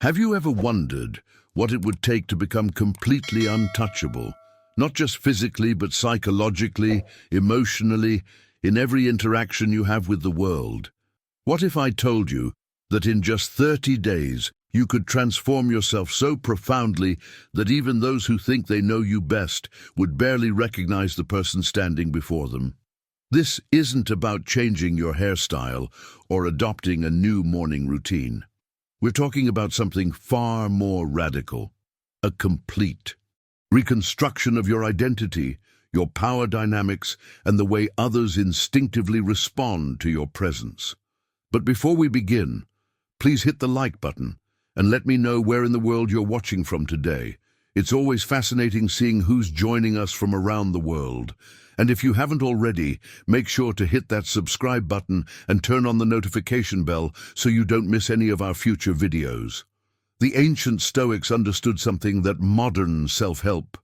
Have you ever wondered what it would take to become completely untouchable? Not just physically, but psychologically, emotionally, in every interaction you have with the world. What if I told you that in just 30 days you could transform yourself so profoundly that even those who think they know you best would barely recognize the person standing before them? This isn't about changing your hairstyle or adopting a new morning routine. We're talking about something far more radical, a complete reconstruction of your identity, your power dynamics, and the way others instinctively respond to your presence. But before we begin, please hit the like button and let me know where in the world you're watching from today. It's always fascinating seeing who's joining us from around the world. And if you haven't already, make sure to hit that subscribe button and turn on the notification bell so you don't miss any of our future videos. The ancient Stoics understood something that modern self-help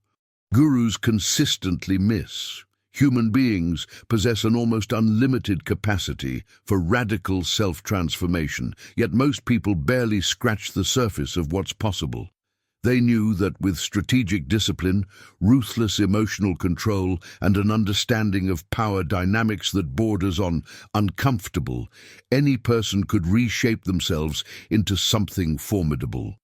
gurus consistently miss. Human beings possess an almost unlimited capacity for radical self-transformation, yet most people barely scratch the surface of what's possible. They knew that with strategic discipline, ruthless emotional control, and an understanding of power dynamics that borders on uncomfortable, any person could reshape themselves into something formidable.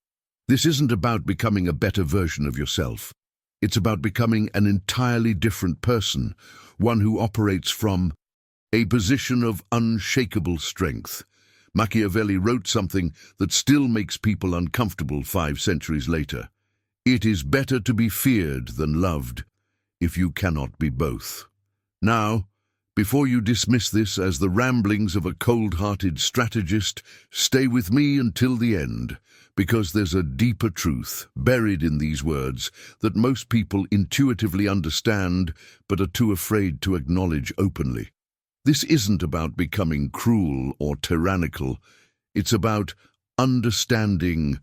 This isn't about becoming a better version of yourself. It's about becoming an entirely different person, one who operates from a position of unshakable strength. Machiavelli wrote something that still makes people uncomfortable 5 centuries later. It is better to be feared than loved, if you cannot be both. Now, before you dismiss this as the ramblings of a cold-hearted strategist, stay with me until the end, because there's a deeper truth buried in these words that most people intuitively understand but are too afraid to acknowledge openly. This isn't about becoming cruel or tyrannical. It's about understanding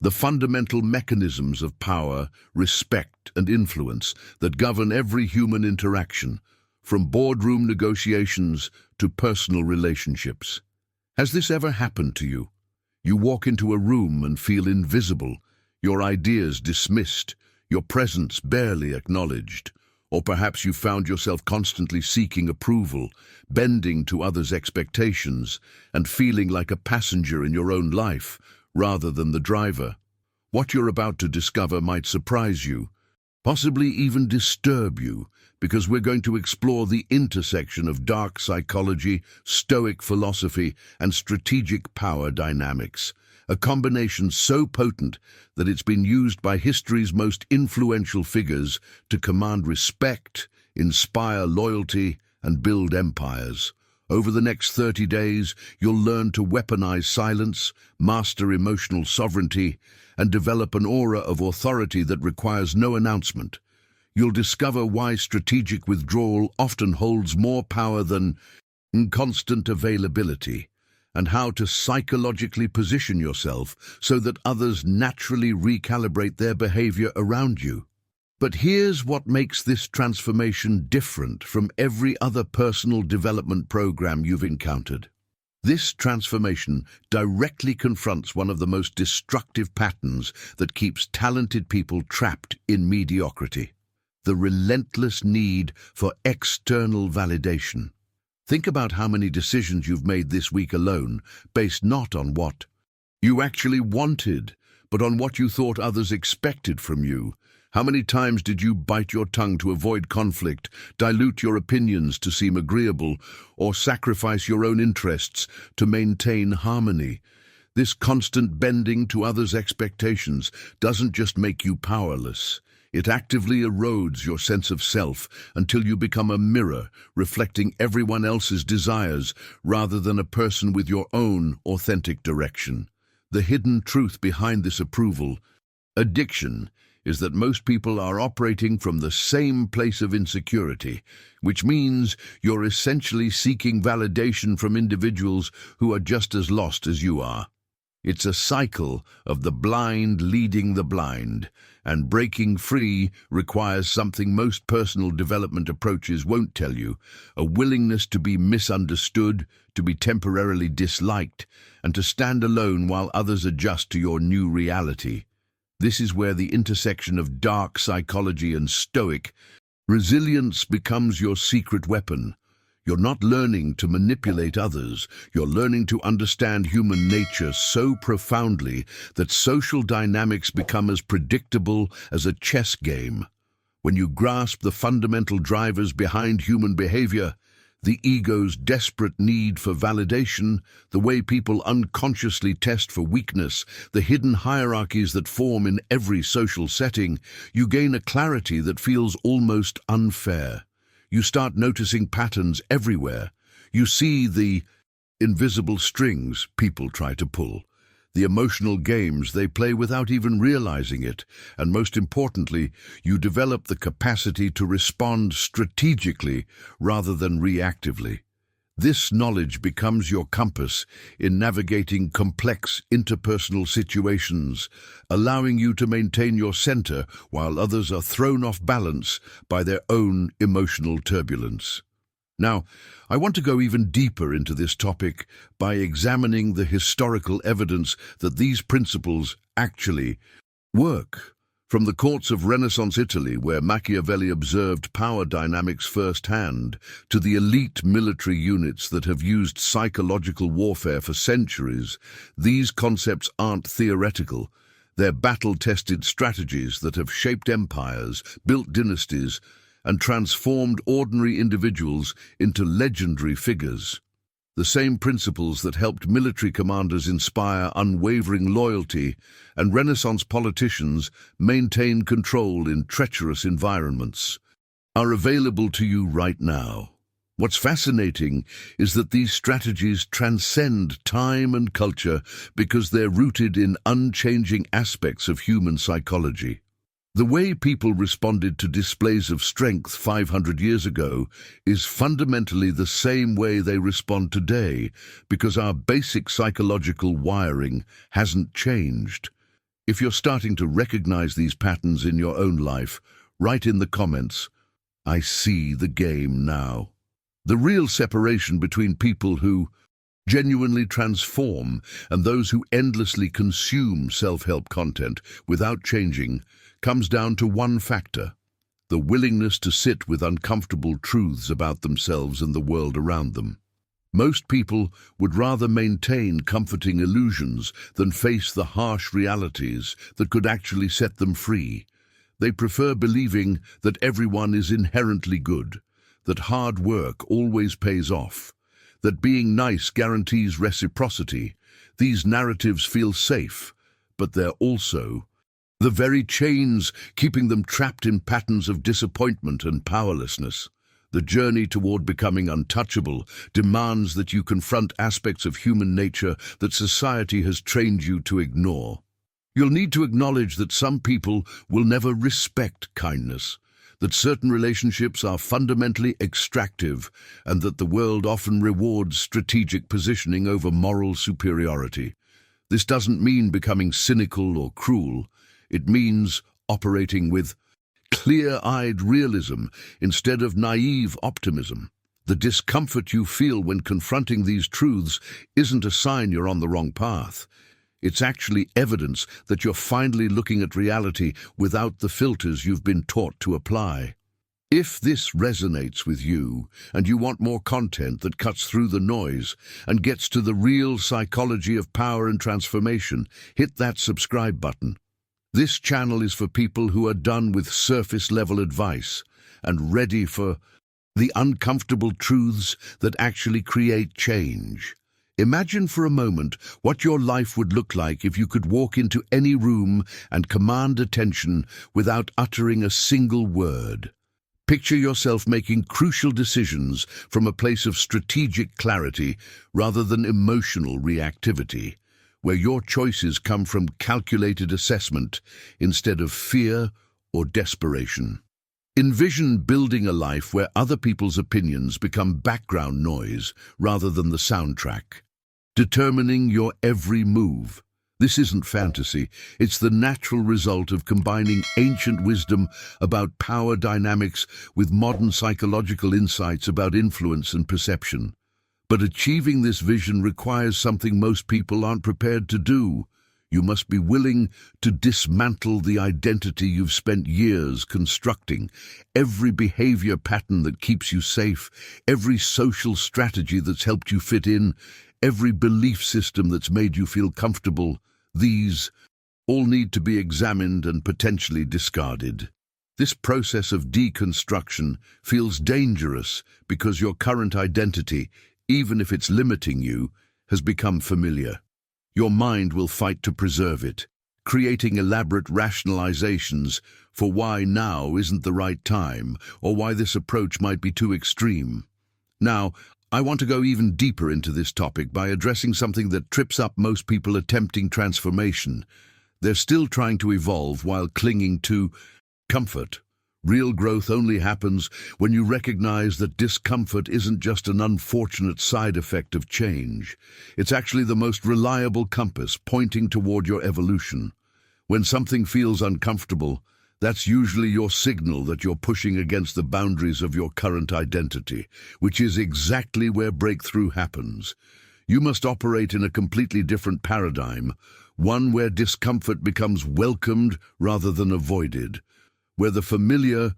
the fundamental mechanisms of power, respect, and influence that govern every human interaction, from boardroom negotiations to personal relationships. Has this ever happened to you? You walk into a room and feel invisible, your ideas dismissed, your presence barely acknowledged. Or perhaps you found yourself constantly seeking approval, bending to others' expectations, and feeling like a passenger in your own life rather than the driver. What you're about to discover might surprise you, possibly even disturb you, because we're going to explore the intersection of dark psychology, Stoic philosophy, and strategic power dynamics. A combination so potent that it's been used by history's most influential figures to command respect, inspire loyalty, and build empires. Over the next 30 days, you'll learn to weaponize silence, master emotional sovereignty, and develop an aura of authority that requires no announcement. You'll discover why strategic withdrawal often holds more power than constant availability, and how to psychologically position yourself so that others naturally recalibrate their behavior around you. But here's what makes this transformation different from every other personal development program you've encountered. This transformation directly confronts one of the most destructive patterns that keeps talented people trapped in mediocrity: the relentless need for external validation. Think about how many decisions you've made this week alone, based not on what you actually wanted, but on what you thought others expected from you. How many times did you bite your tongue to avoid conflict, dilute your opinions to seem agreeable, or sacrifice your own interests to maintain harmony? This constant bending to others' expectations doesn't just make you powerless. It actively erodes your sense of self until you become a mirror reflecting everyone else's desires rather than a person with your own authentic direction. The hidden truth behind this addiction, is that most people are operating from the same place of insecurity, which means you're essentially seeking validation from individuals who are just as lost as you are. It's a cycle of the blind leading the blind, and breaking free requires something most personal development approaches won't tell you: a willingness to be misunderstood, to be temporarily disliked, and to stand alone while others adjust to your new reality. This is where the intersection of dark psychology and Stoic resilience becomes your secret weapon. You're not learning to manipulate others, you're learning to understand human nature so profoundly that social dynamics become as predictable as a chess game. When you grasp the fundamental drivers behind human behavior, the ego's desperate need for validation, the way people unconsciously test for weakness, the hidden hierarchies that form in every social setting, you gain a clarity that feels almost unfair. You start noticing patterns everywhere. You see the invisible strings people try to pull, the emotional games they play without even realizing it, and most importantly, you develop the capacity to respond strategically rather than reactively. This knowledge becomes your compass in navigating complex interpersonal situations, allowing you to maintain your center while others are thrown off balance by their own emotional turbulence. Now, I want to go even deeper into this topic by examining the historical evidence that these principles actually work. From the courts of Renaissance Italy, where Machiavelli observed power dynamics firsthand, to the elite military units that have used psychological warfare for centuries, these concepts aren't theoretical. They're battle-tested strategies that have shaped empires, built dynasties, and transformed ordinary individuals into legendary figures. The same principles that helped military commanders inspire unwavering loyalty and Renaissance politicians maintain control in treacherous environments are available to you right now. What's fascinating is that these strategies transcend time and culture because they're rooted in unchanging aspects of human psychology. The way people responded to displays of strength 500 years ago is fundamentally the same way they respond today because our basic psychological wiring hasn't changed. If you're starting to recognize these patterns in your own life, write in the comments, "I see the game now." The real separation between people who genuinely transform and those who endlessly consume self-help content without changing comes down to one factor: the willingness to sit with uncomfortable truths about themselves and the world around them. Most people would rather maintain comforting illusions than face the harsh realities that could actually set them free. They prefer believing that everyone is inherently good, that hard work always pays off, that being nice guarantees reciprocity. These narratives feel safe, but they're also the very chains keeping them trapped in patterns of disappointment and powerlessness. The journey toward becoming untouchable demands that you confront aspects of human nature that society has trained you to ignore. You'll need to acknowledge that some people will never respect kindness, that certain relationships are fundamentally extractive, and that the world often rewards strategic positioning over moral superiority. This doesn't mean becoming cynical or cruel. It means operating with clear-eyed realism instead of naive optimism. The discomfort you feel when confronting these truths isn't a sign you're on the wrong path. It's actually evidence that you're finally looking at reality without the filters you've been taught to apply. If this resonates with you and you want more content that cuts through the noise and gets to the real psychology of power and transformation, hit that subscribe button. This channel is for people who are done with surface-level advice and ready for the uncomfortable truths that actually create change. Imagine for a moment what your life would look like if you could walk into any room and command attention without uttering a single word. Picture yourself making crucial decisions from a place of strategic clarity rather than emotional reactivity, where your choices come from calculated assessment instead of fear or desperation. Envision building a life where other people's opinions become background noise rather than the soundtrack, determining your every move. This isn't fantasy, it's the natural result of combining ancient wisdom about power dynamics with modern psychological insights about influence and perception. But achieving this vision requires something most people aren't prepared to do. You must be willing to dismantle the identity you've spent years constructing, every behavior pattern that keeps you safe, every social strategy that's helped you fit in, every belief system that's made you feel comfortable. These all need to be examined and potentially discarded. This process of deconstruction feels dangerous because your current identity, even if it's limiting you, has become familiar. Your mind will fight to preserve it, creating elaborate rationalizations for why now isn't the right time or why this approach might be too extreme. Now, I want to go even deeper into this topic by addressing something that trips up most people attempting transformation. They're still trying to evolve while clinging to comfort. Real growth only happens when you recognize that discomfort isn't just an unfortunate side effect of change. It's actually the most reliable compass pointing toward your evolution. When something feels uncomfortable, that's usually your signal that you're pushing against the boundaries of your current identity, which is exactly where breakthrough happens. You must operate in a completely different paradigm, one where discomfort becomes welcomed rather than avoided, where the familiar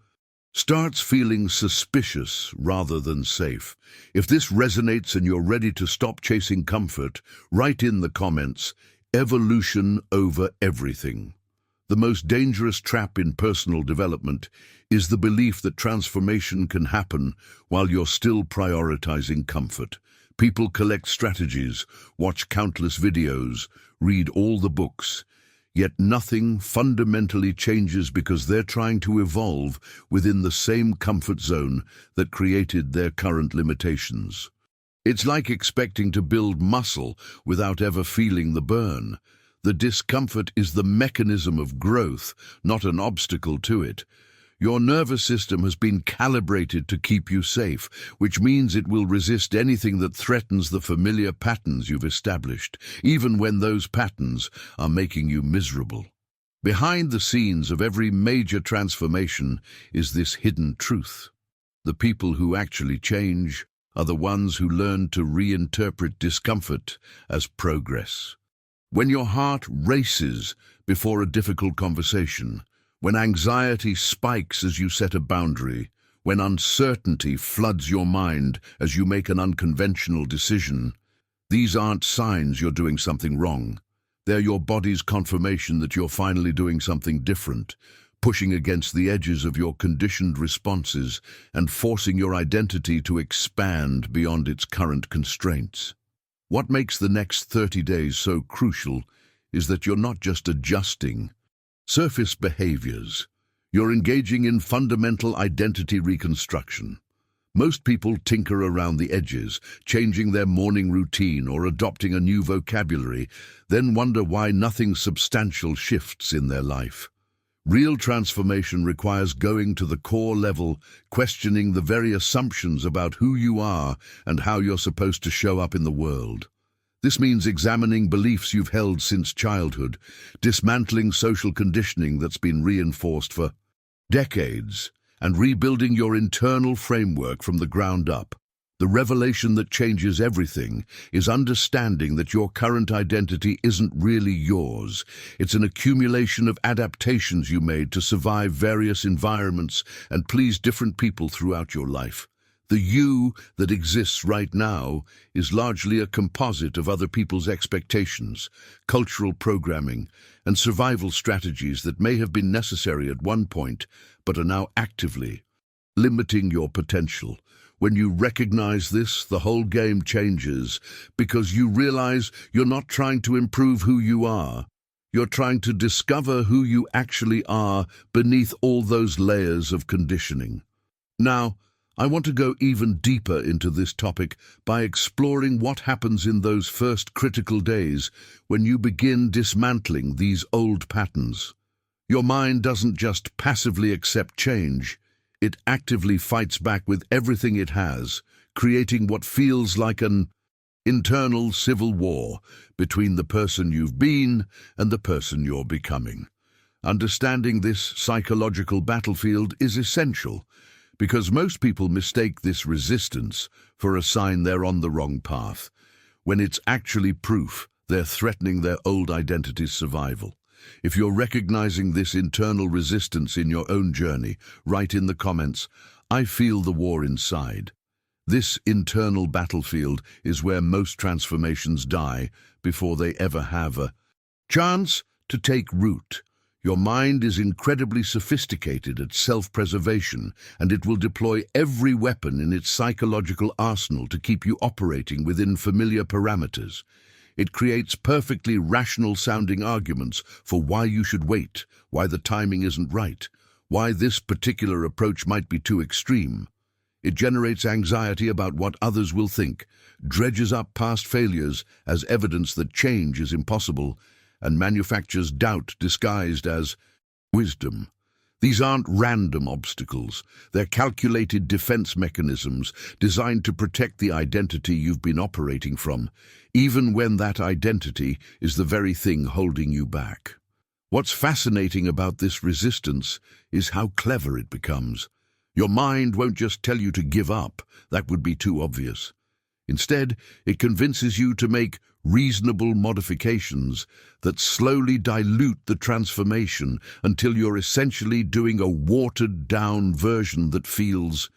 starts feeling suspicious rather than safe. If this resonates and you're ready to stop chasing comfort, write in the comments, evolution over everything. The most dangerous trap in personal development is the belief that transformation can happen while you're still prioritizing comfort. People collect strategies, watch countless videos, read all the books, yet nothing fundamentally changes because they're trying to evolve within the same comfort zone that created their current limitations. It's like expecting to build muscle without ever feeling the burn. The discomfort is the mechanism of growth, not an obstacle to it. Your nervous system has been calibrated to keep you safe, which means it will resist anything that threatens the familiar patterns you've established, even when those patterns are making you miserable. Behind the scenes of every major transformation is this hidden truth. The people who actually change are the ones who learn to reinterpret discomfort as progress. When your heart races before a difficult conversation, when anxiety spikes as you set a boundary, when uncertainty floods your mind as you make an unconventional decision, these aren't signs you're doing something wrong. They're your body's confirmation that you're finally doing something different, pushing against the edges of your conditioned responses and forcing your identity to expand beyond its current constraints. What makes the next 30 days so crucial is that you're not just adjusting surface behaviors. You're engaging in fundamental identity reconstruction. Most people tinker around the edges, changing their morning routine or adopting a new vocabulary, then wonder why nothing substantial shifts in their life. Real transformation requires going to the core level, questioning the very assumptions about who you are and how you're supposed to show up in the world. This means examining beliefs you've held since childhood, dismantling social conditioning that's been reinforced for decades, and rebuilding your internal framework from the ground up. The revelation that changes everything is understanding that your current identity isn't really yours. It's an accumulation of adaptations you made to survive various environments and please different people throughout your life. The you that exists right now is largely a composite of other people's expectations, cultural programming, and survival strategies that may have been necessary at one point, but are now actively limiting your potential. When you recognize this, the whole game changes because you realize you're not trying to improve who you are. You're trying to discover who you actually are beneath all those layers of conditioning. Now, I want to go even deeper into this topic by exploring what happens in those first critical days when you begin dismantling these old patterns. Your mind doesn't just passively accept change, it actively fights back with everything it has, creating what feels like an internal civil war between the person you've been and the person you're becoming. Understanding this psychological battlefield is essential, because most people mistake this resistance for a sign they're on the wrong path, when it's actually proof they're threatening their old identity's survival. If you're recognizing this internal resistance in your own journey, write in the comments, "I feel the war inside." This internal battlefield is where most transformations die before they ever have a chance to take root. Your mind is incredibly sophisticated at self-preservation, and it will deploy every weapon in its psychological arsenal to keep you operating within familiar parameters. It creates perfectly rational-sounding arguments for why you should wait, why the timing isn't right, why this particular approach might be too extreme. It generates anxiety about what others will think, dredges up past failures as evidence that change is impossible, and manufactures doubt disguised as wisdom. These aren't random obstacles. They're calculated defense mechanisms designed to protect the identity you've been operating from, even when that identity is the very thing holding you back. What's fascinating about this resistance is how clever it becomes. Your mind won't just tell you to give up. That would be too obvious. Instead, it convinces you to make reasonable modifications that slowly dilute the transformation until you're essentially doing a watered-down version that feels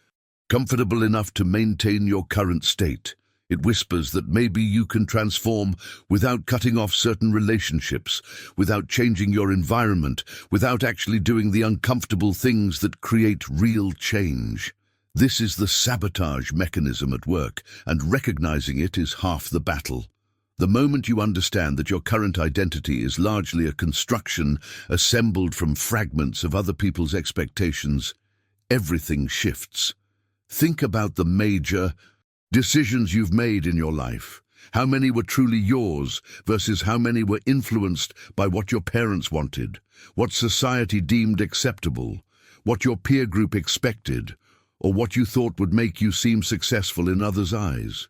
comfortable enough to maintain your current state. It whispers that maybe you can transform without cutting off certain relationships, without changing your environment, without actually doing the uncomfortable things that create real change. This is the sabotage mechanism at work, and recognizing it is half the battle. The moment you understand that your current identity is largely a construction assembled from fragments of other people's expectations, everything shifts. Think about the major decisions you've made in your life. How many were truly yours versus how many were influenced by what your parents wanted, what society deemed acceptable, what your peer group expected, or what you thought would make you seem successful in others' eyes?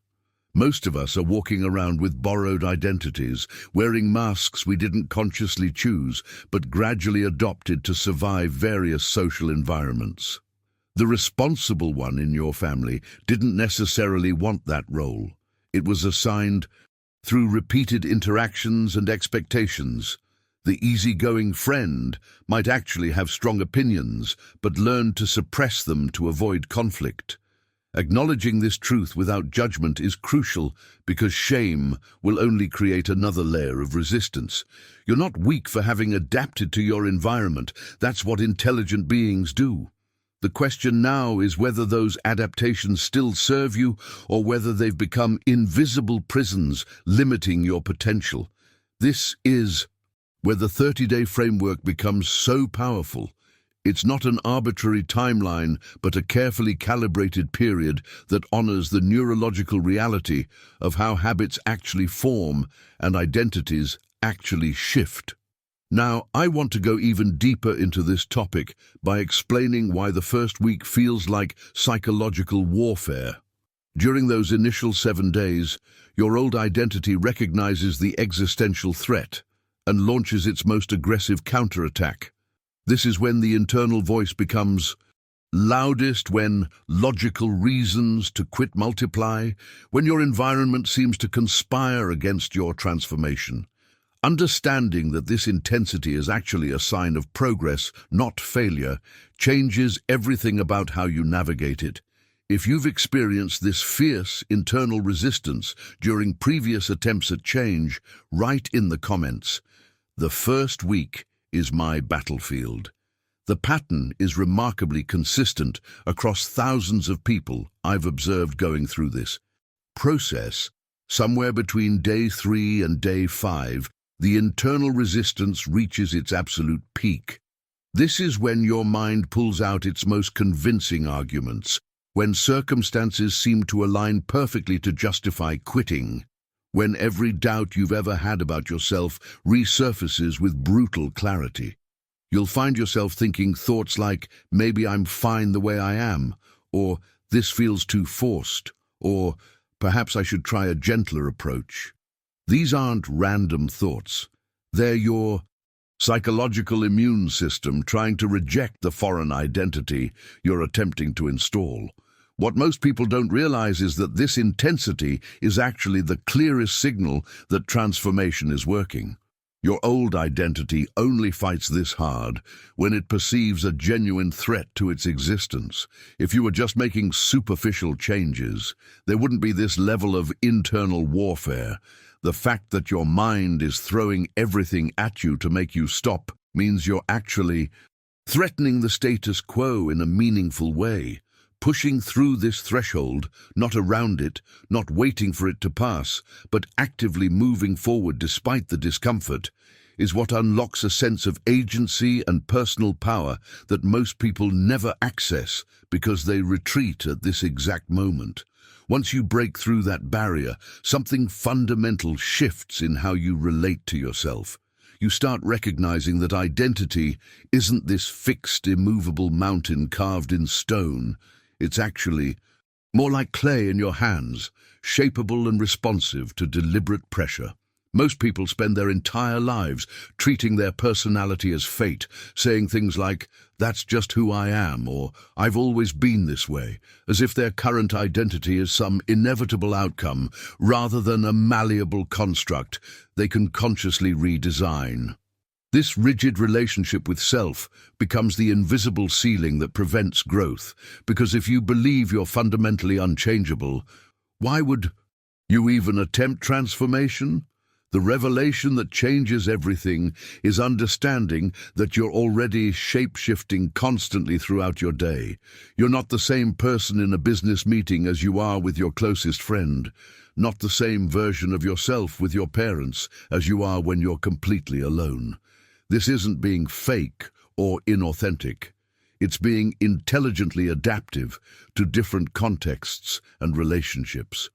Most of us are walking around with borrowed identities, wearing masks we didn't consciously choose, but gradually adopted to survive various social environments. The responsible one in your family didn't necessarily want that role. It was assigned through repeated interactions and expectations. The easygoing friend might actually have strong opinions, but learned to suppress them to avoid conflict. Acknowledging this truth without judgment is crucial, because shame will only create another layer of resistance. You're not weak for having adapted to your environment. That's what intelligent beings do. The question now is whether those adaptations still serve you, or whether they've become invisible prisons limiting your potential. This is where the 30-day framework becomes so powerful. It's not an arbitrary timeline, but a carefully calibrated period that honors the neurological reality of how habits actually form and identities actually shift. Now, I want to go even deeper into this topic by explaining why the first week feels like psychological warfare. During those initial 7 days, your old identity recognizes the existential threat and launches its most aggressive counterattack. This is when the internal voice becomes loudest, when logical reasons to quit multiply, when your environment seems to conspire against your transformation. Understanding that this intensity is actually a sign of progress, not failure, changes everything about how you navigate it. If you've experienced this fierce internal resistance during previous attempts at change, write in the comments, "The first week is my battlefield." The pattern is remarkably consistent across thousands of people I've observed going through this process. Somewhere between day 3 and day 5, the internal resistance reaches its absolute peak. This is when your mind pulls out its most convincing arguments, when circumstances seem to align perfectly to justify quitting, when every doubt you've ever had about yourself resurfaces with brutal clarity. You'll find yourself thinking thoughts like, "Maybe I'm fine the way I am," or "This feels too forced," or "Perhaps I should try a gentler approach." These aren't random thoughts. They're your psychological immune system trying to reject the foreign identity you're attempting to install. What most people don't realize is that this intensity is actually the clearest signal that transformation is working. Your old identity only fights this hard when it perceives a genuine threat to its existence. If you were just making superficial changes, there wouldn't be this level of internal warfare. The fact that your mind is throwing everything at you to make you stop means you're actually threatening the status quo in a meaningful way. Pushing through this threshold, not around it, not waiting for it to pass, but actively moving forward despite the discomfort, is what unlocks a sense of agency and personal power that most people never access because they retreat at this exact moment. Once you break through that barrier, something fundamental shifts in how you relate to yourself. You start recognizing that identity isn't this fixed, immovable mountain carved in stone. It's actually more like clay in your hands, shapeable and responsive to deliberate pressure. Most people spend their entire lives treating their personality as fate, saying things like, "That's just who I am," or "I've always been this way," as if their current identity is some inevitable outcome rather than a malleable construct they can consciously redesign. This rigid relationship with self becomes the invisible ceiling that prevents growth, because if you believe you're fundamentally unchangeable, why would you even attempt transformation? The revelation that changes everything is understanding that you're already shape-shifting constantly throughout your day. You're not the same person in a business meeting as you are with your closest friend, not the same version of yourself with your parents as you are when you're completely alone. This isn't being fake or inauthentic. It's being intelligently adaptive to different contexts and relationships.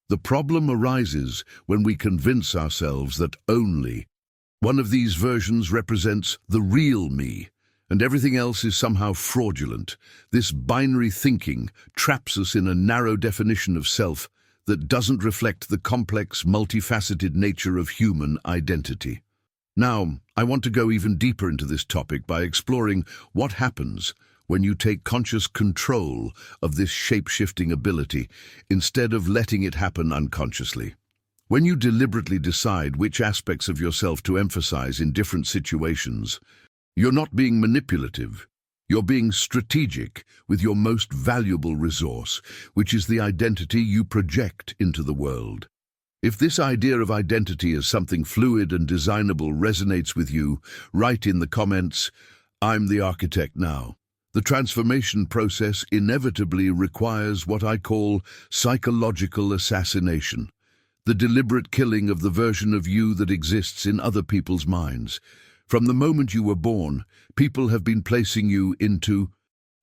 The problem arises when we convince ourselves that only one of these versions represents the real me, and everything else is somehow fraudulent. This binary thinking traps us in a narrow definition of self that doesn't reflect the complex, multifaceted nature of human identity. Now, I want to go even deeper into this topic by exploring what happens when you take conscious control of this shape-shifting ability instead of letting it happen unconsciously. When you deliberately decide which aspects of yourself to emphasize in different situations, you're not being manipulative. You're being strategic with your most valuable resource, which is the identity you project into the world. If this idea of identity as something fluid and designable resonates with you, write in the comments, "I'm the architect now." The transformation process inevitably requires what I call psychological assassination, the deliberate killing of the version of you that exists in other people's minds. From the moment you were born, people have been placing you into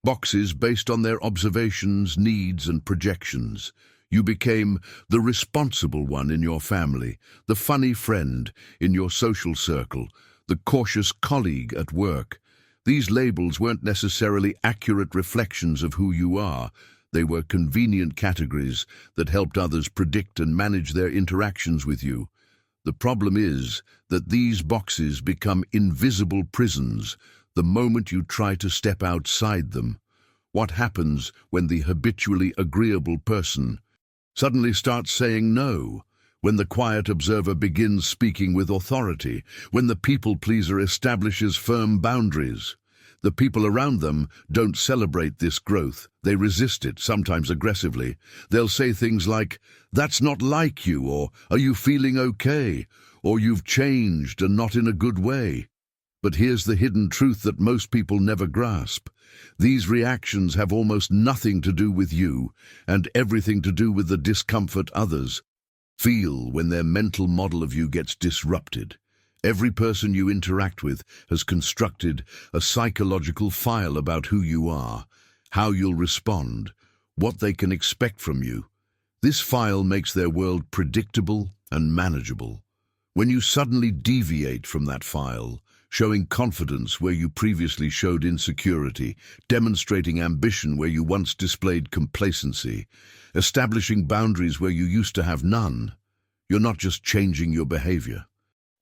boxes based on their observations, needs, and projections. You became the responsible one in your family, the funny friend in your social circle, the cautious colleague at work. These labels weren't necessarily accurate reflections of who you are. They were convenient categories that helped others predict and manage their interactions with you. The problem is that these boxes become invisible prisons the moment you try to step outside them. What happens when the habitually agreeable person suddenly starts saying no, when the quiet observer begins speaking with authority, when the people-pleaser establishes firm boundaries? The people around them don't celebrate this growth. They resist it, sometimes aggressively. They'll say things like, "That's not like you," or "Are you feeling okay?" or "You've changed and not in a good way." But here's the hidden truth that most people never grasp. These reactions have almost nothing to do with you and everything to do with the discomfort others feel when their mental model of you gets disrupted. Every person you interact with has constructed a psychological file about who you are, how you'll respond, what they can expect from you. This file makes their world predictable and manageable. When you suddenly deviate from that file, showing confidence where you previously showed insecurity, demonstrating ambition where you once displayed complacency, establishing boundaries where you used to have none, you're not just changing your behavior.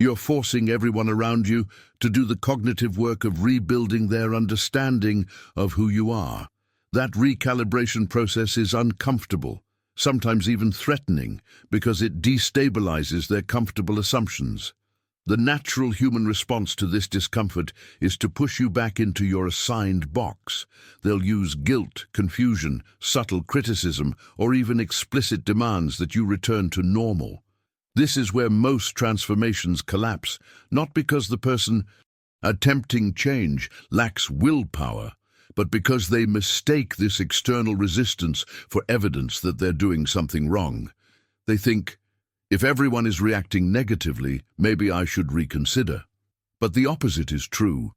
You're forcing everyone around you to do the cognitive work of rebuilding their understanding of who you are. That recalibration process is uncomfortable, sometimes even threatening, because it destabilizes their comfortable assumptions. The natural human response to this discomfort is to push you back into your assigned box. They'll use guilt, confusion, subtle criticism, or even explicit demands that you return to normal. This is where most transformations collapse, not because the person attempting change lacks willpower, but because they mistake this external resistance for evidence that they're doing something wrong. They think, if everyone is reacting negatively, maybe I should reconsider. But the opposite is true.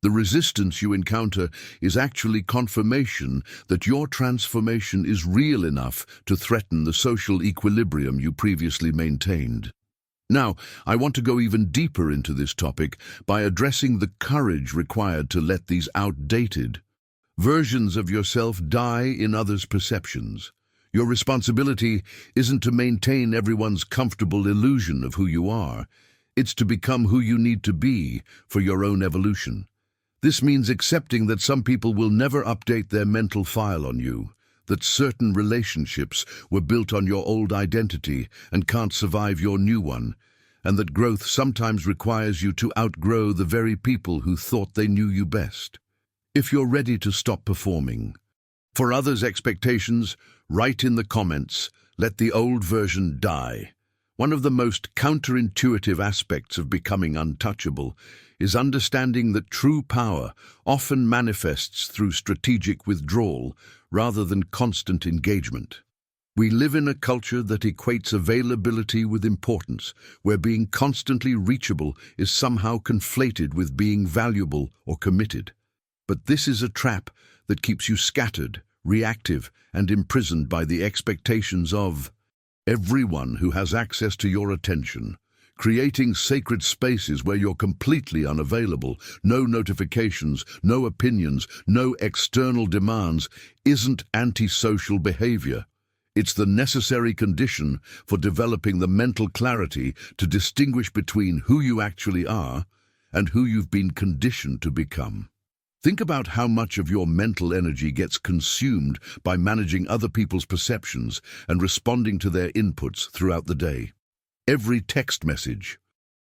The resistance you encounter is actually confirmation that your transformation is real enough to threaten the social equilibrium you previously maintained. Now, I want to go even deeper into this topic by addressing the courage required to let these outdated versions of yourself die in others' perceptions. Your responsibility isn't to maintain everyone's comfortable illusion of who you are. It's to become who you need to be for your own evolution. This means accepting that some people will never update their mental file on you, that certain relationships were built on your old identity and can't survive your new one, and that growth sometimes requires you to outgrow the very people who thought they knew you best. If you're ready to stop performing for others' expectations, write in the comments, "Let the old version die." One of the most counterintuitive aspects of becoming untouchable is understanding that true power often manifests through strategic withdrawal rather than constant engagement. We live in a culture that equates availability with importance, where being constantly reachable is somehow conflated with being valuable or committed. But this is a trap that keeps you scattered, reactive, and imprisoned by the expectations of everyone who has access to your attention. Creating sacred spaces where you're completely unavailable, no notifications, no opinions, no external demands, isn't antisocial behavior. It's the necessary condition for developing the mental clarity to distinguish between who you actually are and who you've been conditioned to become. Think about how much of your mental energy gets consumed by managing other people's perceptions and responding to their inputs throughout the day. Every text message,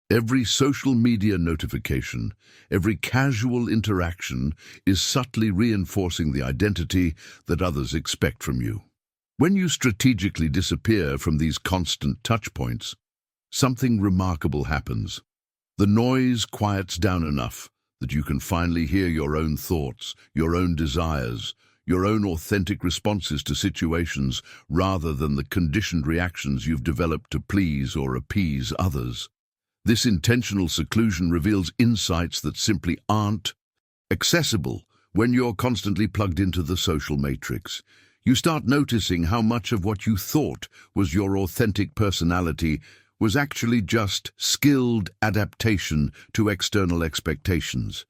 every social media notification, every casual interaction is subtly reinforcing the identity that others expect from you. When you strategically disappear from these constant touchpoints, something remarkable happens. The noise quiets down enough that you can finally hear your own thoughts, your own desires, your own authentic responses to situations rather than the conditioned reactions you've developed to please or appease others. This intentional seclusion reveals insights that simply aren't accessible when you're constantly plugged into the social matrix. You start noticing how much of what you thought was your authentic personality was actually just skilled adaptation to external expectations.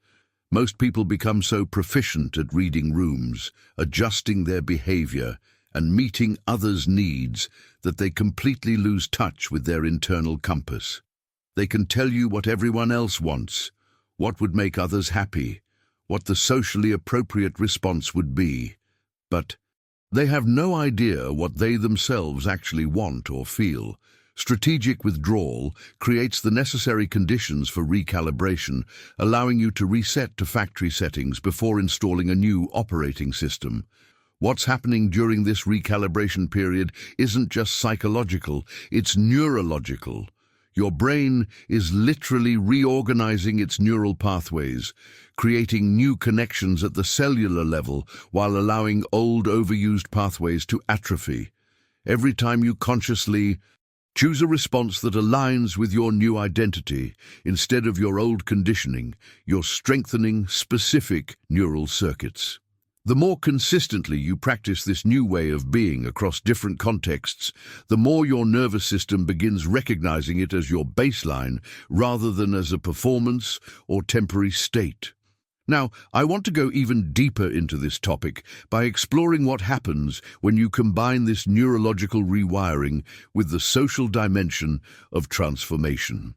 Most people become so proficient at reading rooms, adjusting their behavior, and meeting others' needs that they completely lose touch with their internal compass. They can tell you what everyone else wants, what would make others happy, what the socially appropriate response would be, but they have no idea what they themselves actually want or feel. Strategic withdrawal creates the necessary conditions for recalibration, allowing you to reset to factory settings before installing a new operating system. What's happening during this recalibration period isn't just psychological, it's neurological. Your brain is literally reorganizing its neural pathways, creating new connections at the cellular level while allowing old overused pathways to atrophy. Every time you consciously choose a response that aligns with your new identity instead of your old conditioning, you're strengthening specific neural circuits. The more consistently you practice this new way of being across different contexts, the more your nervous system begins recognizing it as your baseline rather than as a performance or temporary state. Now, I want to go even deeper into this topic by exploring what happens when you combine this neurological rewiring with the social dimension of transformation.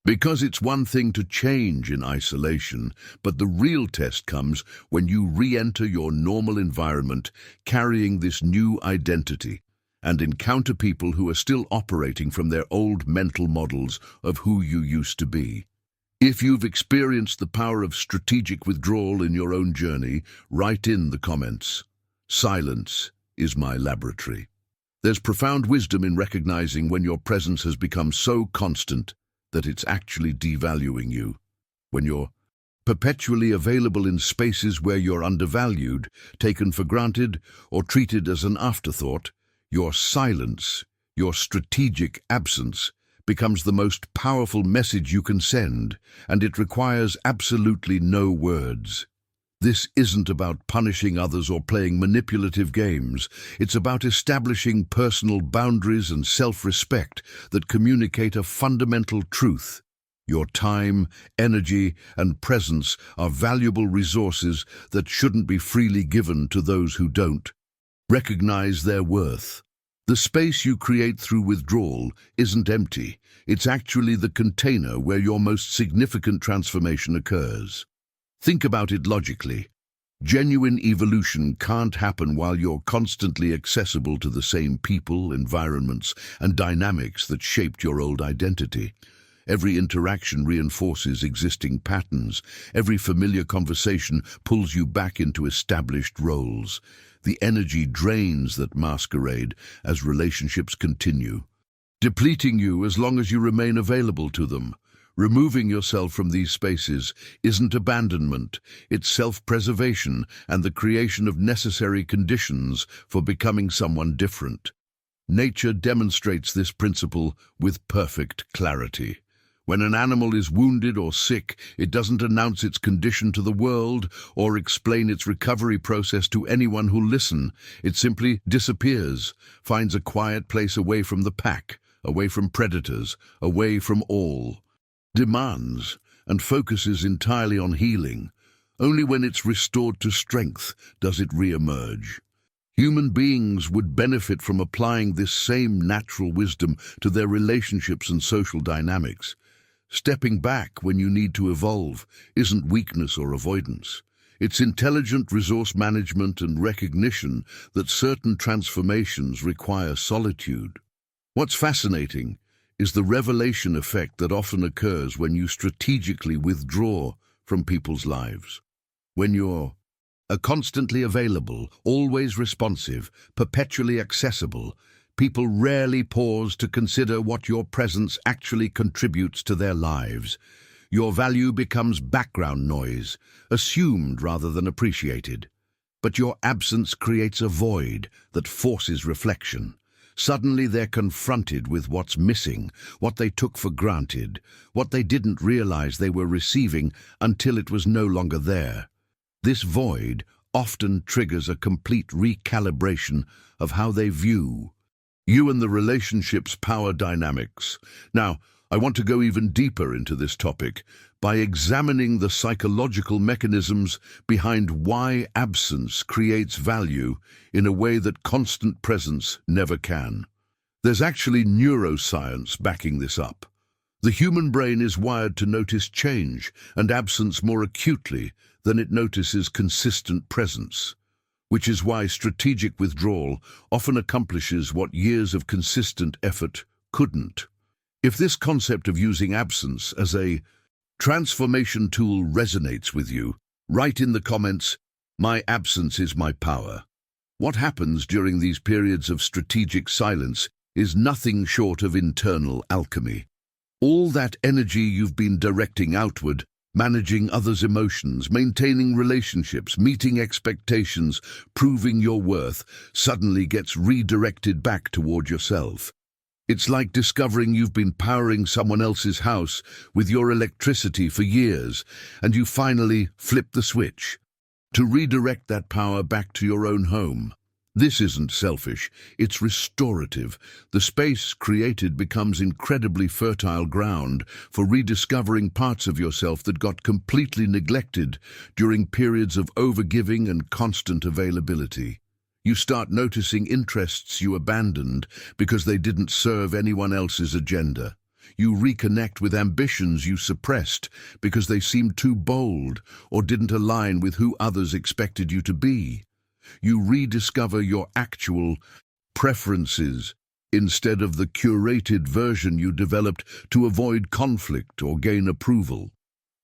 Because it's one thing to change in isolation, but the real test comes when you re-enter your normal environment carrying this new identity and encounter people who are still operating from their old mental models of who you used to be. If you've experienced the power of strategic withdrawal in your own journey, write in the comments. Silence is my laboratory. There's profound wisdom in recognizing when your presence has become so constant that it's actually devaluing you. When you're perpetually available in spaces where you're undervalued, taken for granted, or treated as an afterthought, your silence, your strategic absence, becomes the most powerful message you can send, and it requires absolutely no words. This isn't about punishing others or playing manipulative games. It's about establishing personal boundaries and self-respect that communicate a fundamental truth. Your time, energy, and presence are valuable resources that shouldn't be freely given to those who don't. Recognize their worth. The space you create through withdrawal isn't empty. It's actually the container where your most significant transformation occurs. Think about it logically. Genuine evolution can't happen while you're constantly accessible to the same people, environments, and dynamics that shaped your old identity. Every interaction reinforces existing patterns. Every familiar conversation pulls you back into established roles. The energy drains that masquerade as relationships continue, depleting you as long as you remain available to them. Removing yourself from these spaces isn't abandonment, it's self-preservation and the creation of necessary conditions for becoming someone different. Nature demonstrates this principle with perfect clarity. When an animal is wounded or sick, it doesn't announce its condition to the world or explain its recovery process to anyone who'll listen. It simply disappears, finds a quiet place away from the pack, away from predators, away from all. Demands and focuses entirely on healing. Only when it's restored to strength does it re-emerge. Human beings would benefit from applying this same natural wisdom to their relationships and social dynamics. Stepping back when you need to evolve isn't weakness or avoidance. It's intelligent resource management and recognition that certain transformations require solitude. What's fascinating is the revelation effect that often occurs when you strategically withdraw from people's lives. When you're constantly available, always responsive, perpetually accessible, people rarely pause to consider what your presence actually contributes to their lives. Your value becomes background noise, assumed rather than appreciated. But your absence creates a void that forces reflection. Suddenly they're confronted with what's missing, what they took for granted, what they didn't realize they were receiving until it was no longer there. This void often triggers a complete recalibration of how they view you and the relationship's power dynamics. Now, I want to go even deeper into this topic by examining the psychological mechanisms behind why absence creates value in a way that constant presence never can. There's actually neuroscience backing this up. The human brain is wired to notice change and absence more acutely than it notices consistent presence, which is why strategic withdrawal often accomplishes what years of consistent effort couldn't. If this concept of using absence as a transformation tool resonates with you, write in the comments, "My absence is my power." What happens during these periods of strategic silence is nothing short of internal alchemy. All that energy you've been directing outward, managing others' emotions, maintaining relationships, meeting expectations, proving your worth, suddenly gets redirected back toward yourself. It's like discovering you've been powering someone else's house with your electricity for years, and you finally flip the switch to redirect that power back to your own home. This isn't selfish, it's restorative. The space created becomes incredibly fertile ground for rediscovering parts of yourself that got completely neglected during periods of overgiving and constant availability. You start noticing interests you abandoned because they didn't serve anyone else's agenda. You reconnect with ambitions you suppressed because they seemed too bold or didn't align with who others expected you to be. You rediscover your actual preferences instead of the curated version you developed to avoid conflict or gain approval.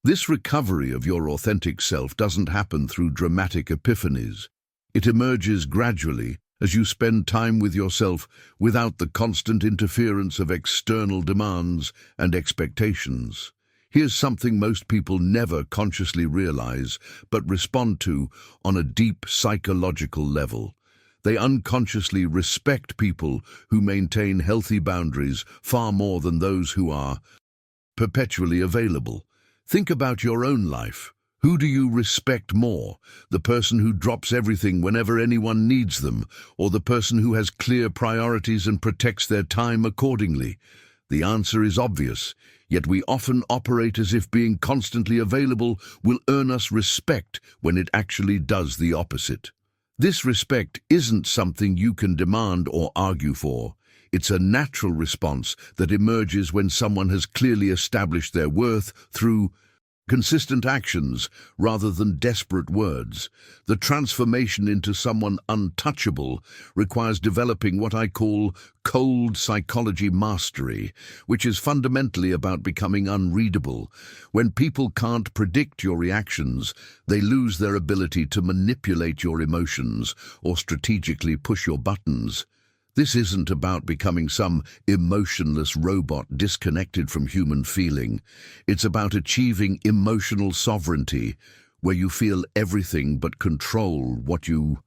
This recovery of your authentic self doesn't happen through dramatic epiphanies. It emerges gradually as you spend time with yourself without the constant interference of external demands and expectations. Here's something most people never consciously realize, but respond to on a deep psychological level. They unconsciously respect people who maintain healthy boundaries far more than those who are perpetually available. Think about your own life. Who do you respect more? The person who drops everything whenever anyone needs them, or the person who has clear priorities and protects their time accordingly? The answer is obvious, yet we often operate as if being constantly available will earn us respect when it actually does the opposite. This respect isn't something you can demand or argue for. It's a natural response that emerges when someone has clearly established their worth through consistent actions rather than desperate words. The transformation into someone untouchable requires developing what I call cold psychology mastery, which is fundamentally about becoming unreadable. When people can't predict your reactions, they lose their ability to manipulate your emotions or strategically push your buttons. This isn't about becoming some emotionless robot disconnected from human feeling. It's about achieving emotional sovereignty, where you feel everything but control what you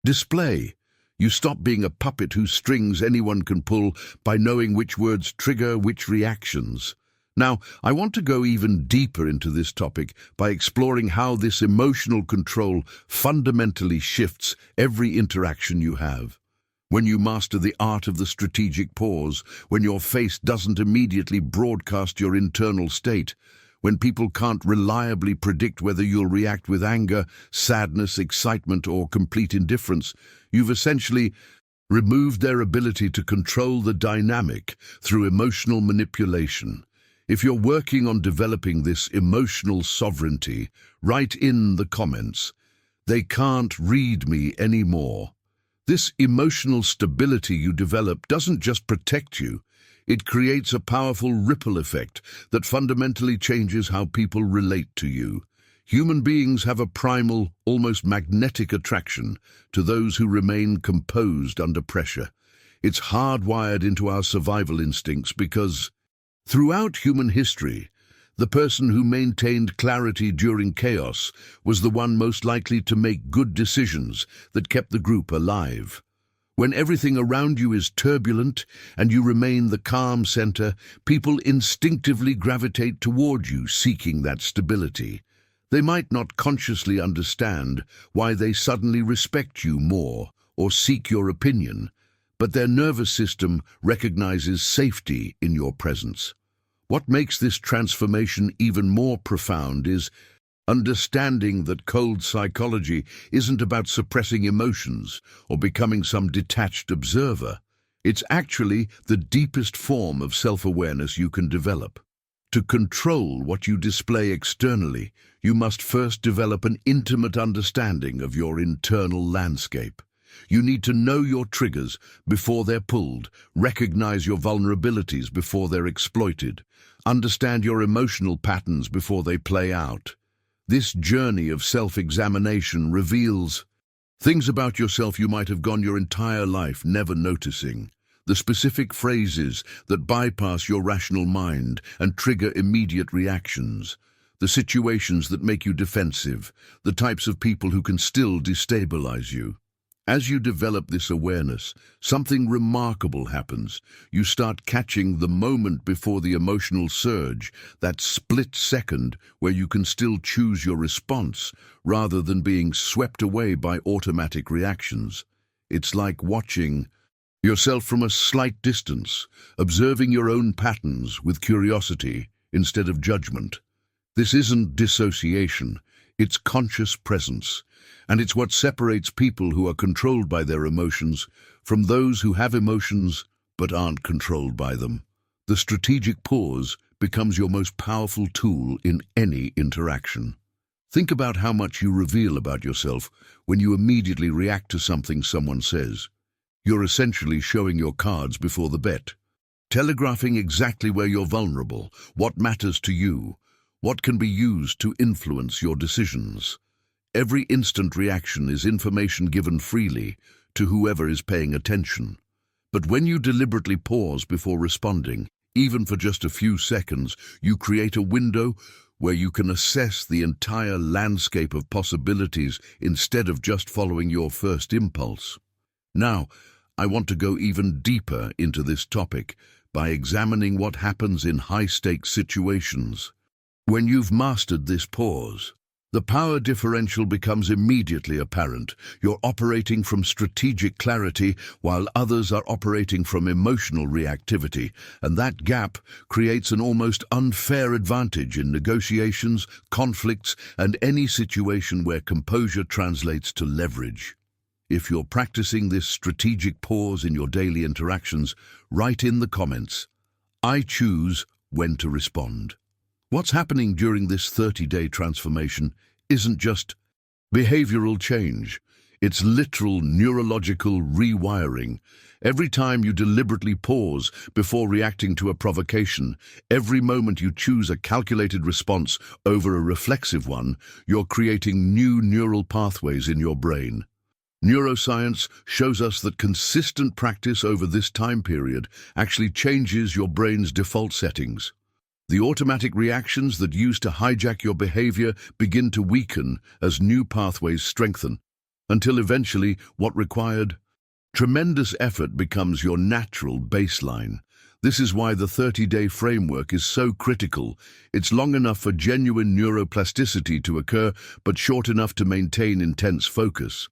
display. You stop being a puppet whose strings anyone can pull by knowing which words trigger which reactions. Now, I want to go even deeper into this topic by exploring how this emotional control fundamentally shifts every interaction you have. When you master the art of the strategic pause, when your face doesn't immediately broadcast your internal state, when people can't reliably predict whether you'll react with anger, sadness, excitement, or complete indifference, you've essentially removed their ability to control the dynamic through emotional manipulation. If you're working on developing this emotional sovereignty, write in the comments, "They can't read me anymore." This emotional stability you develop doesn't just protect you, it creates a powerful ripple effect that fundamentally changes how people relate to you. Human beings have a primal, almost magnetic attraction to those who remain composed under pressure. It's hardwired into our survival instincts because, throughout human history, the person who maintained clarity during chaos was the one most likely to make good decisions that kept the group alive. When everything around you is turbulent and you remain the calm center, people instinctively gravitate toward you, seeking that stability. They might not consciously understand why they suddenly respect you more or seek your opinion, but their nervous system recognizes safety in your presence. What makes this transformation even more profound is understanding that cold psychology isn't about suppressing emotions or becoming some detached observer. It's actually the deepest form of self-awareness you can develop. To control what you display externally, you must first develop an intimate understanding of your internal landscape. You need to know your triggers before they're pulled, recognize your vulnerabilities before they're exploited, understand your emotional patterns before they play out. This journey of self-examination reveals things about yourself you might have gone your entire life never noticing. The specific phrases that bypass your rational mind and trigger immediate reactions. The situations that make you defensive. The types of people who can still destabilize you. As you develop this awareness, something remarkable happens. You start catching the moment before the emotional surge, that split second where you can still choose your response rather than being swept away by automatic reactions. It's like watching yourself from a slight distance, observing your own patterns with curiosity instead of judgment. This isn't dissociation, it's conscious presence. And it's what separates people who are controlled by their emotions from those who have emotions but aren't controlled by them. The strategic pause becomes your most powerful tool in any interaction. Think about how much you reveal about yourself when you immediately react to something someone says. You're essentially showing your cards before the bet, telegraphing exactly where you're vulnerable, what matters to you, what can be used to influence your decisions. Every instant reaction is information given freely to whoever is paying attention. But when you deliberately pause before responding, even for just a few seconds, you create a window where you can assess the entire landscape of possibilities instead of just following your first impulse. Now, I want to go even deeper into this topic by examining what happens in high-stakes situations. When you've mastered this pause, the power differential becomes immediately apparent. You're operating from strategic clarity while others are operating from emotional reactivity, and that gap creates an almost unfair advantage in negotiations, conflicts, and any situation where composure translates to leverage. If you're practicing this strategic pause in your daily interactions, write in the comments, "I choose when to respond." What's happening during this 30-day transformation isn't just behavioral change. It's literal neurological rewiring. Every time you deliberately pause before reacting to a provocation, every moment you choose a calculated response over a reflexive one, you're creating new neural pathways in your brain. Neuroscience shows us that consistent practice over this time period actually changes your brain's default settings. The automatic reactions that used to hijack your behavior begin to weaken as new pathways strengthen, until eventually what required tremendous effort becomes your natural baseline. This is why the 30-day framework is so critical. It's long enough for genuine neuroplasticity to occur, but short enough to maintain intense focus.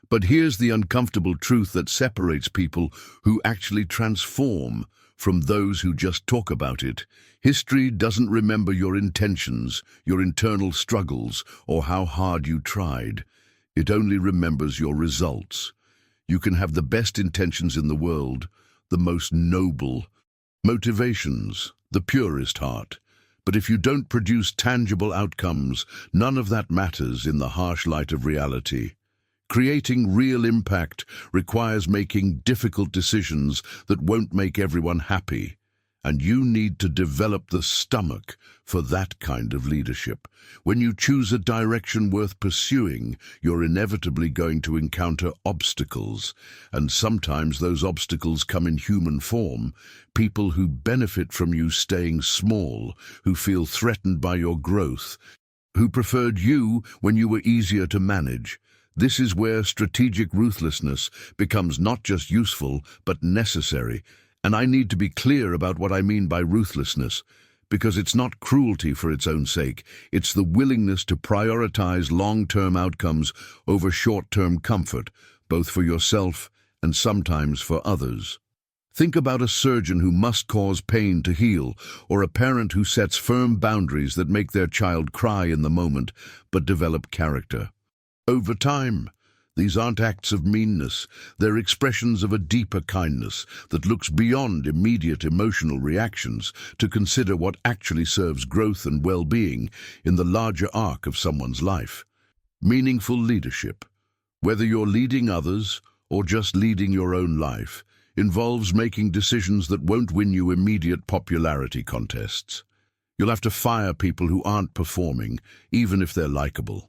But here's the uncomfortable truth that separates people who actually transform from those who just talk about it. History doesn't remember your intentions, your internal struggles, or how hard you tried. It only remembers your results. You can have the best intentions in the world, the most noble motivations, the purest heart. But if you don't produce tangible outcomes, none of that matters in the harsh light of reality. Creating real impact requires making difficult decisions that won't make everyone happy. And you need to develop the stomach for that kind of leadership. When you choose a direction worth pursuing, you're inevitably going to encounter obstacles. And sometimes those obstacles come in human form. People who benefit from you staying small, who feel threatened by your growth, who preferred you when you were easier to manage. This is where strategic ruthlessness becomes not just useful, but necessary. And I need to be clear about what I mean by ruthlessness, because it's not cruelty for its own sake. It's the willingness to prioritize long-term outcomes over short-term comfort, both for yourself and sometimes for others. Think about a surgeon who must cause pain to heal, or a parent who sets firm boundaries that make their child cry in the moment, but develop character. Over time, these aren't acts of meanness, they're expressions of a deeper kindness that looks beyond immediate emotional reactions to consider what actually serves growth and well-being in the larger arc of someone's life. Meaningful leadership, whether you're leading others or just leading your own life, involves making decisions that won't win you immediate popularity contests. You'll have to fire people who aren't performing, even if they're likable.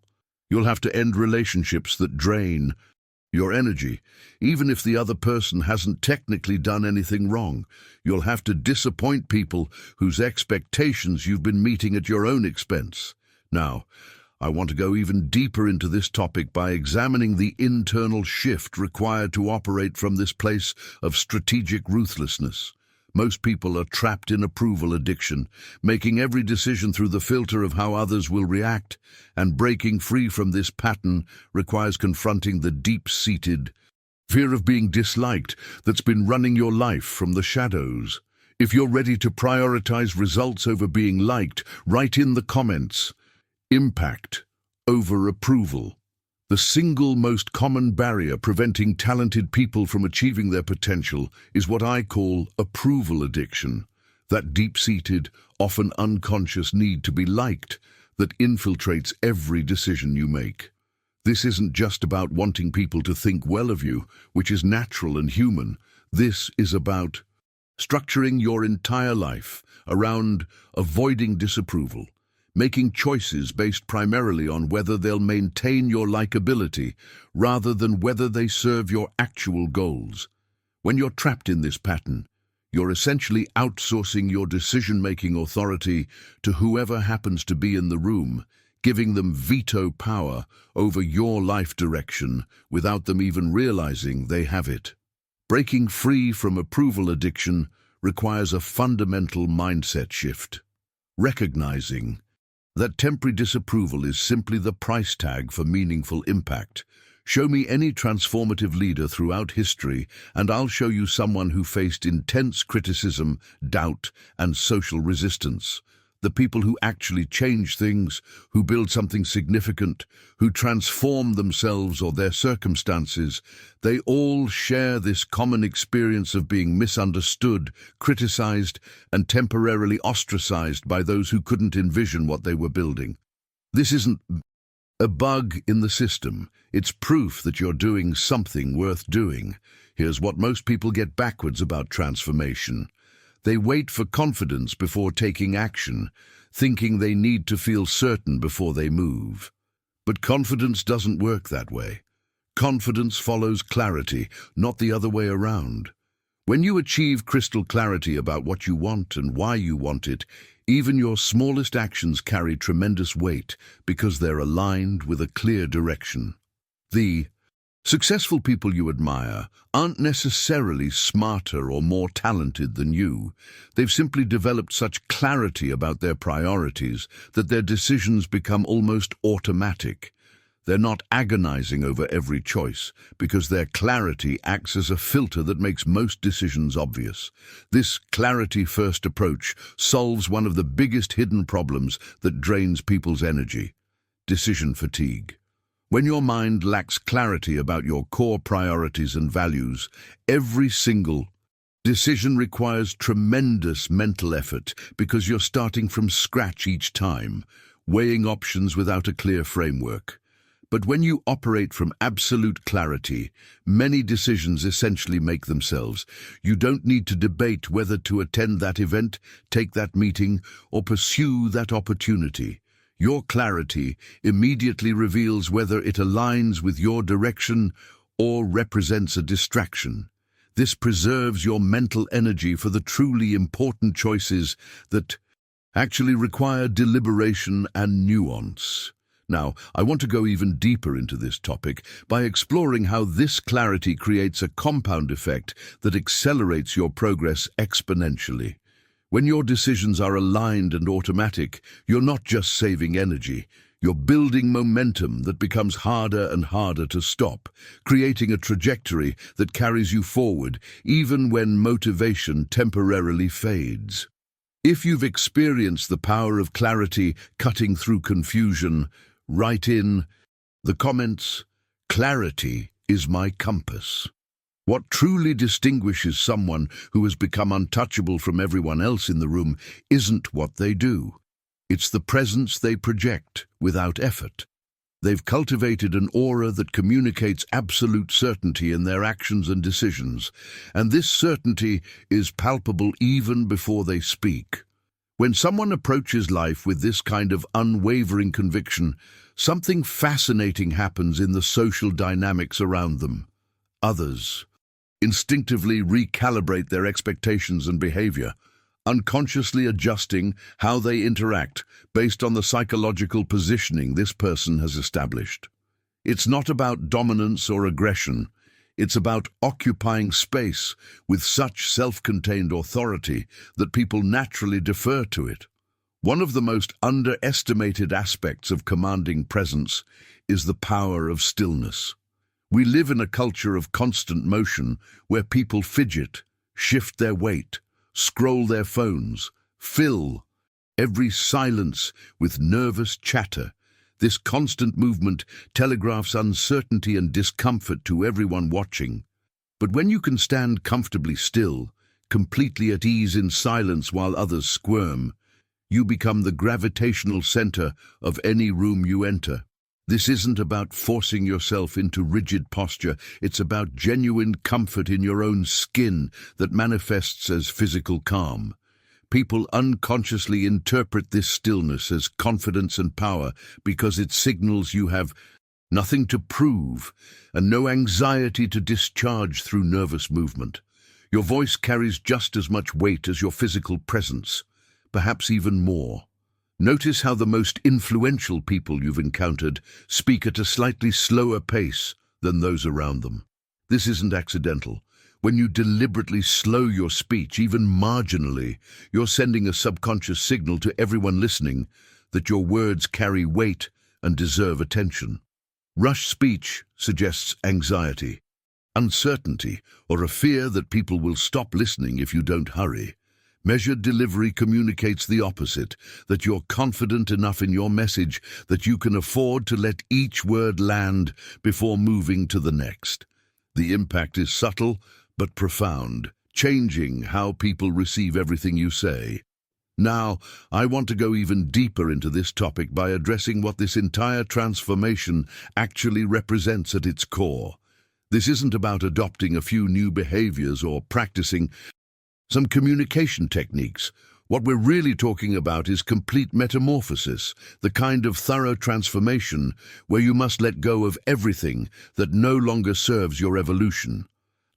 You'll have to end relationships that drain your energy, even if the other person hasn't technically done anything wrong. You'll have to disappoint people whose expectations you've been meeting at your own expense. Now, I want to go even deeper into this topic by examining the internal shift required to operate from this place of strategic ruthlessness. Most people are trapped in approval addiction, making every decision through the filter of how others will react, and breaking free from this pattern requires confronting the deep-seated fear of being disliked that's been running your life from the shadows. If you're ready to prioritize results over being liked, write in the comments, "Impact over approval." The single most common barrier preventing talented people from achieving their potential is what I call approval addiction. that deep-seated, often unconscious need to be liked that infiltrates every decision you make. This isn't just about wanting people to think well of you, which is natural and human. This is about structuring your entire life around avoiding disapproval, making choices based primarily on whether they'll maintain your likability rather than whether they serve your actual goals. When you're trapped in this pattern, you're essentially outsourcing your decision-making authority to whoever happens to be in the room, giving them veto power over your life direction without them even realizing they have it. Breaking free from approval addiction requires a fundamental mindset shift. Recognizing that temporary disapproval is simply the price tag for meaningful impact. Show me any transformative leader throughout history, and I'll show you someone who faced intense criticism, doubt, and social resistance. The people who actually change things, who build something significant, who transform themselves or their circumstances, they all share this common experience of being misunderstood, criticized, and temporarily ostracized by those who couldn't envision what they were building. This isn't a bug in the system. It's proof that you're doing something worth doing. Here's what most people get backwards about transformation. They wait for confidence before taking action, thinking they need to feel certain before they move. But confidence doesn't work that way. Confidence follows clarity, not the other way around. When you achieve crystal clarity about what you want and why you want it, even your smallest actions carry tremendous weight because they're aligned with a clear direction. The successful people you admire aren't necessarily smarter or more talented than you. They've simply developed such clarity about their priorities that their decisions become almost automatic. They're not agonizing over every choice because their clarity acts as a filter that makes most decisions obvious. This clarity-first approach solves one of the biggest hidden problems that drains people's energy: decision fatigue. When your mind lacks clarity about your core priorities and values, every single decision requires tremendous mental effort because you're starting from scratch each time, weighing options without a clear framework. But when you operate from absolute clarity, many decisions essentially make themselves. You don't need to debate whether to attend that event, take that meeting, or pursue that opportunity. Your clarity immediately reveals whether it aligns with your direction or represents a distraction. This preserves your mental energy for the truly important choices that actually require deliberation and nuance. Now, I want to go even deeper into this topic by exploring how this clarity creates a compound effect that accelerates your progress exponentially. When your decisions are aligned and automatic, you're not just saving energy, you're building momentum that becomes harder and harder to stop, creating a trajectory that carries you forward even when motivation temporarily fades. If you've experienced the power of clarity cutting through confusion, write in the comments, "Clarity is my compass." What truly distinguishes someone who has become untouchable from everyone else in the room isn't what they do. It's the presence they project without effort. They've cultivated an aura that communicates absolute certainty in their actions and decisions, and this certainty is palpable even before they speak. When someone approaches life with this kind of unwavering conviction, something fascinating happens in the social dynamics around them. Others instinctively recalibrate their expectations and behavior, unconsciously adjusting how they interact based on the psychological positioning this person has established. It's not about dominance or aggression. It's about occupying space with such self-contained authority that people naturally defer to it. One of the most underestimated aspects of commanding presence is the power of stillness. We live in a culture of constant motion where people fidget, shift their weight, scroll their phones, fill every silence with nervous chatter. This constant movement telegraphs uncertainty and discomfort to everyone watching. But when you can stand comfortably still, completely at ease in silence while others squirm. You become the gravitational center of any room you enter. This isn't about forcing yourself into rigid posture. It's about genuine comfort in your own skin that manifests as physical calm. People unconsciously interpret this stillness as confidence and power because it signals you have nothing to prove and no anxiety to discharge through nervous movement. Your voice carries just as much weight as your physical presence, perhaps even more. Notice how the most influential people you've encountered speak at a slightly slower pace than those around them. This isn't accidental. When you deliberately slow your speech, even marginally, you're sending a subconscious signal to everyone listening that your words carry weight and deserve attention. Rush speech suggests anxiety, uncertainty, or a fear that people will stop listening if you don't hurry. Measured delivery communicates the opposite, that you're confident enough in your message that you can afford to let each word land before moving to the next. The impact is subtle but profound, changing how people receive everything you say. Now, I want to go even deeper into this topic by addressing what this entire transformation actually represents at its core. This isn't about adopting a few new behaviors or practicing some communication techniques. What we're really talking about is complete metamorphosis, the kind of thorough transformation where you must let go of everything that no longer serves your evolution.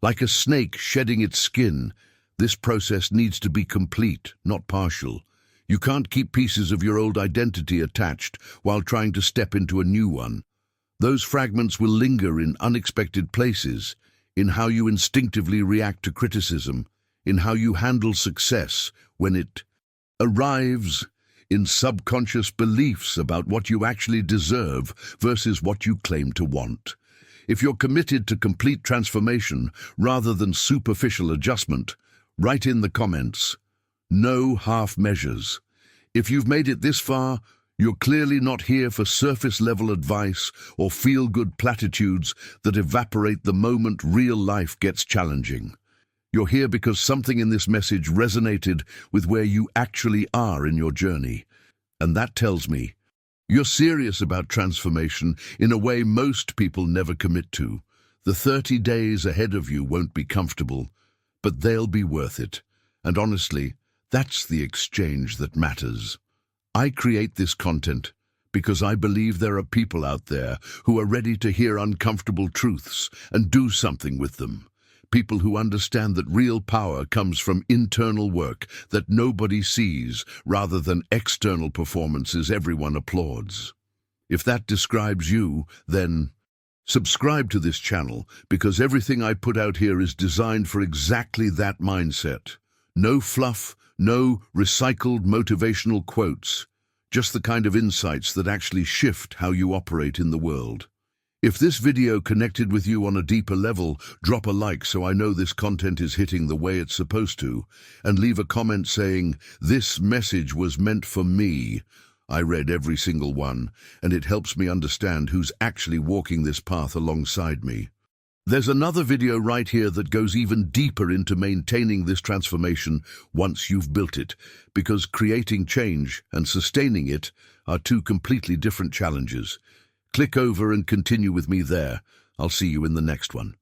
Like a snake shedding its skin, this process needs to be complete, not partial. You can't keep pieces of your old identity attached while trying to step into a new one. Those fragments will linger in unexpected places, in how you instinctively react to criticism, in how you handle success when it arrives, in subconscious beliefs about what you actually deserve versus what you claim to want. If you're committed to complete transformation rather than superficial adjustment, write in the comments, no half measures. If you've made it this far, you're clearly not here for surface-level advice or feel-good platitudes that evaporate the moment real life gets challenging. You're here because something in this message resonated with where you actually are in your journey. And that tells me you're serious about transformation in a way most people never commit to. The 30 days ahead of you won't be comfortable, but they'll be worth it. And honestly, that's the exchange that matters. I create this content because I believe there are people out there who are ready to hear uncomfortable truths and do something with them. People who understand that real power comes from internal work that nobody sees rather than external performances everyone applauds. If that describes you, then subscribe to this channel because everything I put out here is designed for exactly that mindset. No fluff, no recycled motivational quotes, just the kind of insights that actually shift how you operate in the world. If this video connected with you on a deeper level, drop a like so I know this content is hitting the way it's supposed to, and leave a comment saying, "This message was meant for me." I read every single one, and it helps me understand who's actually walking this path alongside me. There's another video right here that goes even deeper into maintaining this transformation once you've built it, because creating change and sustaining it are two completely different challenges. Click over and continue with me there. I'll see you in the next one.